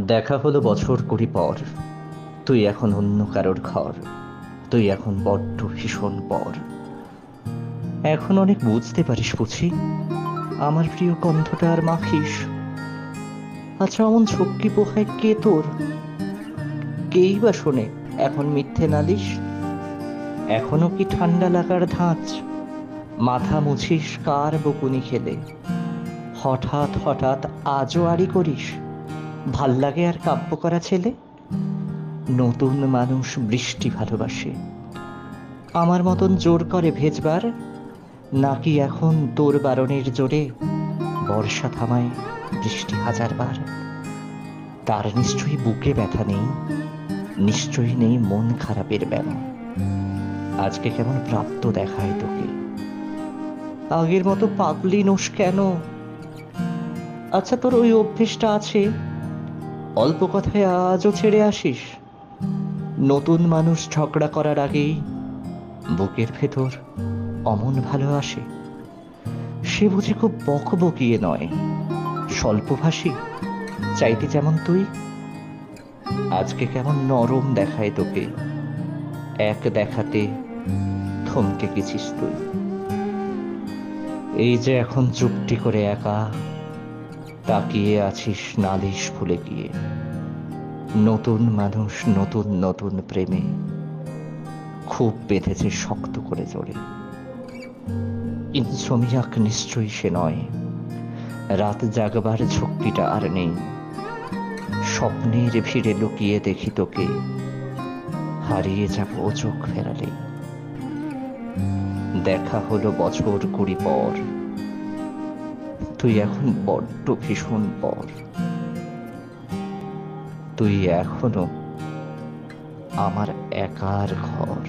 দেখা হলো বছর কুড়ি পর। তুই এখন অন্য কারোর ঘর। তুই এখন বড্ড ভীষণ পর। এখন অনেক বুঝতে পারিস বুঝি, আমার প্রিয় কণ্ঠটা আর মাখিস। আচ্ছা, অমন ঝক্কি পোহায় কে তোর? কেই বা শোনে এখন মিথ্যে নালিশ? এখনো কি ঠান্ডা লাগার ধাঁচ? মাথা মুছিস কার বকুনি খেলে? হঠাৎ হঠাৎ আজও আড়ি করিস? ভাল লাগে আর কাব্য করা ছেলে? নতুন মানুষ বৃষ্টি ভালোবাসে, আমার মতন জোর করে ভেজবার? নাকি এখন তোর বারণের জোরে বর্ষা থামায় বৃষ্টি হাজারবার? তার নিশ্চয়ই বুকে ব্যথা নেই, নিশ্চয়ই নেই মন খারাপের ব্যামো। আজকে কেমন প্রাপ্ত দেখায় তোকে, আগের মতো পাগলি নোস কেন? আচ্ছা, তোর ওই অভ্যেসটা আছে, অল্প কথায় আজও ছেড়ে আসিস? নতুন মানুষ ঝগড়া করার আগেই বুকের ভেতর অমন ভালো আসে? সে বুঝি খুব বকবকিয়ে নয়, স্বল্পভাষী, চাইতে যেমন তুই। আজকে কেমন নরম দেখায় তোকে, এক দেখাতে থমকে গেছিস তুই। এই যে এখন চুপটি করে একা তাকিয়ে আছিস নালিশ ভুলে গিয়ে। নতুন মানুষ নতুন নতুন প্রেমে খুব বেঁধেছে শক্ত করে জোরে। ইনসোমিয়াক নিশ্চয়ই সে নয়, রাত জাগবার ঝক্কিটা আর নেই। স্বপ্নের ভিড়ে লুকিয়ে দেখি তোকে, হারিয়ে যাবো ও চোখ ফেরালে। দেখা হলো বছর কুড়ি পর। তুই এখন বড্ড ভীষণ পর। তুই এখনো আমার একার ঘর।